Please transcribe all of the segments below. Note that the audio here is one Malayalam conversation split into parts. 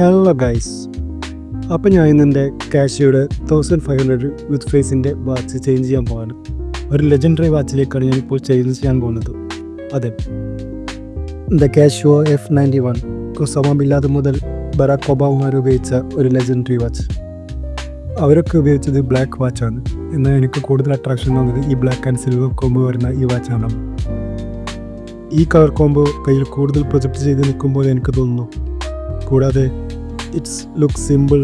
ഹലോ ഗൈസ്, അപ്പം ഞാൻ ഇന്ന് എൻ്റെ കാഷിയോടെ 1500 വിത്ത് ഫേസിൻ്റെ വാച്ച് ചേഞ്ച് ചെയ്യാൻ പോവാണ്. ഒരു ലെജൻഡറി വാച്ചിലേക്കാണ് ഞാനിപ്പോൾ ചേഞ്ച് ചെയ്യാൻ പോകുന്നത്. അതെ, the Casio F91 Osama bin Laden മുതൽ ബറാക് ഒബാമ വരെ ഉപയോഗിച്ച ഒരു ലെജൻഡറി വാച്ച്. അവരൊക്കെ ഉപയോഗിച്ചത് ബ്ലാക്ക് വാച്ചാണ്. എന്നാൽ എനിക്ക് കൂടുതൽ അട്രാക്ഷൻ തോന്നുന്നത് ഈ ബ്ലാക്ക് ആൻഡ് സിൽവർ കോംബോ വരുന്ന ഈ വാച്ചാണ്. ഈ കളർ കോംബോ കയ്യിൽ കൂടുതൽ പ്രൊജക്റ്റ് ചെയ്ത് നിൽക്കുമ്പോൾ എനിക്ക് തോന്നുന്നു. കൂടാതെ it's look simple,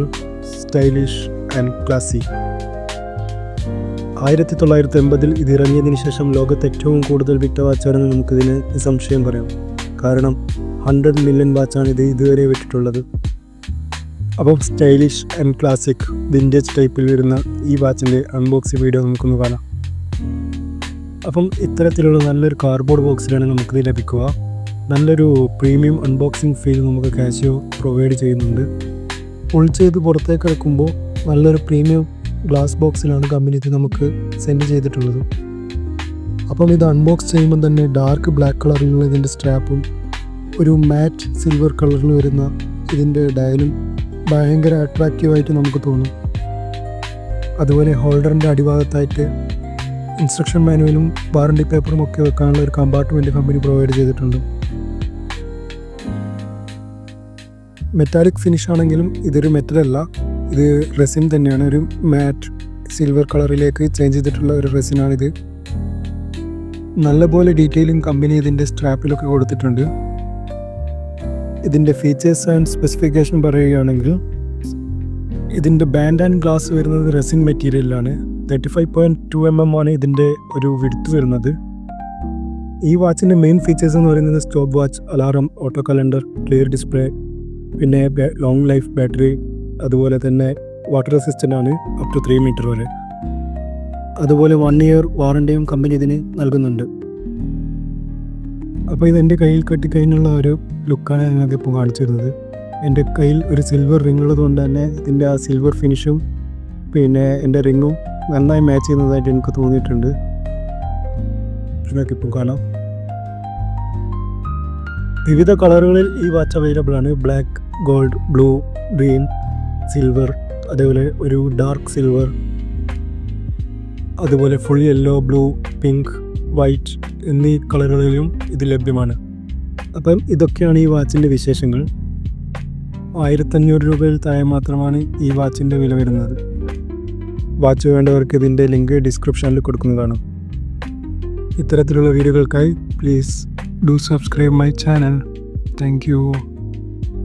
stylish and ക്ലാസി. 1980 ഇത് ഇറങ്ങിയതിന് ശേഷം ലോകത്ത് ഏറ്റവും കൂടുതൽ വിറ്റ വാച്ചാണെന്ന് നമുക്കിതിന് സംശയം പറയാം. കാരണം 100 മില്യൺ വാച്ചാണ് ഇത് ഇതുവരെ വിറ്റിട്ടുള്ളത്. അപ്പം സ്റ്റൈലിഷ് ആൻഡ് ക്ലാസിക് വിൻറ്റേജ് ടൈപ്പിൽ വരുന്ന ഈ വാച്ചിൻ്റെ അൺബോക്സിംഗ് വീഡിയോ നമുക്കൊന്ന് കാണാം. അപ്പം ഇത്തരത്തിലുള്ള നല്ലൊരു കാർഡ്ബോർഡ് ബോക്സിലാണ് നമുക്കിത് ലഭിക്കുക. നല്ലൊരു പ്രീമിയം അൺബോക്സിംഗ് ഫീൽ നമുക്ക് കാഷിയോ പ്രൊവൈഡ് ചെയ്യുന്നുണ്ട്. പുൾ ചെയ്ത് പുറത്തേക്ക് എടുക്കുമ്പോൾ നല്ലൊരു പ്രീമിയം ഗ്ലാസ് ബോക്സിലാണ് കമ്പനി ഇത് നമുക്ക് സെൻഡ് ചെയ്തിട്ടുള്ളത്. അപ്പം ഇത് അൺബോക്സ് ചെയ്യുമ്പോൾ തന്നെ ഡാർക്ക് ബ്ലാക്ക് കളറിലുള്ള ഇതിൻ്റെ സ്ട്രാപ്പും ഒരു മാറ്റ് സിൽവർ കളറിൽ വരുന്ന ഇതിൻ്റെ ഡയലും ഭയങ്കര അട്രാക്റ്റീവായിട്ട് നമുക്ക് തോന്നും. അതുപോലെ ഹോൾഡറിൻ്റെ അടിഭാഗത്തായിട്ട് ഇൻസ്ട്രക്ഷൻ മാനുവലും വാറണ്ടി പേപ്പറും ഒക്കെ വെക്കാനുള്ള ഒരു കമ്പാർട്ട്മെൻറ്റ് കമ്പനി പ്രൊവൈഡ് ചെയ്തിട്ടുണ്ട്. മെറ്റാലിക് ഫിനിഷ് ആണെങ്കിലും ഇതൊരു മെറ്റലല്ല, ഇത് റെസിൻ തന്നെയാണ്. ഒരു മാറ്റ് സിൽവർ കളറിലേക്ക് ചേഞ്ച് ചെയ്തിട്ടുള്ള ഒരു റെസിനാണിത്. നല്ലപോലെ ഡീറ്റെയിലിംഗ് കമ്പനി ഇതിൻ്റെ സ്ട്രാപ്പിലൊക്കെ കൊടുത്തിട്ടുണ്ട്. ഇതിൻ്റെ ഫീച്ചേഴ്സ് ആൻഡ് സ്പെസിഫിക്കേഷൻ പറയുകയാണെങ്കിൽ ഇതിൻ്റെ ബാൻഡ് ആൻഡ് ഗ്ലാസ് വരുന്നത് റെസിൻ മെറ്റീരിയലാണ്. 35.2 mm ആണ് ഇതിൻ്റെ ഒരു വിഡ്ത്ത് വരുന്നത്. ഈ വാച്ചിൻ്റെ മെയിൻ ഫീച്ചേഴ്സ് എന്ന് പറയുന്നത് stop watch, alarm, auto calendar, clear display, പിന്നെ ലോങ് ലൈഫ് ബാറ്ററി, അതുപോലെ തന്നെ വാട്ടർ റെസിസ്റ്റൻ്റ് ആണ് അപ് ടു 3 മീറ്റർ വരെ. അതുപോലെ 1 ഇയർ വാറണ്ടിയും കമ്പനി ഇതിന് നൽകുന്നുണ്ട്. അപ്പോൾ ഇതെൻ്റെ കയ്യിൽ കെട്ടിക്കഴിഞ്ഞുള്ള ഒരു ലുക്കാണ് ഞങ്ങൾക്കിപ്പോൾ കാണിച്ചു തരുന്നത്. എൻ്റെ കയ്യിൽ ഒരു സിൽവർ റിംഗ് ഉള്ളതുകൊണ്ട് തന്നെ ഇതിൻ്റെ ആ സിൽവർ ഫിനിഷും പിന്നെ എൻ്റെ റിങ്ങും നന്നായി മാച്ച് ചെയ്യുന്നതായിട്ട് എനിക്ക് തോന്നിയിട്ടുണ്ട്. നിങ്ങൾക്കിപ്പോൾ കാണാം. വിവിധ കളറുകളിൽ ഈ വാച്ച് അവൈലബിൾ ആണ്. Black, gold, blue, green, silver, അതേപോലെ ഒരു ഡാർക്ക് സിൽവർ, അതുപോലെ full yellow, blue, pink, white എന്നീ കളറുകളിലും ഇത് ലഭ്യമാണ്. അപ്പം ഇതൊക്കെയാണ് ഈ വാച്ചിൻ്റെ വിശേഷങ്ങൾ. 1500 രൂപയിൽ താഴെ മാത്രമാണ് ഈ വാച്ചിൻ്റെ വില വരുന്നത്. വാച്ച് വേണ്ടവർക്ക് ഇതിൻ്റെ ലിങ്ക് ഡിസ്ക്രിപ്ഷനിൽ കൊടുക്കുന്നതാണ്. ഇത്തരത്തിലുള്ള വീഡിയോകൾക്കായി please do subscribe my channel. Thank U.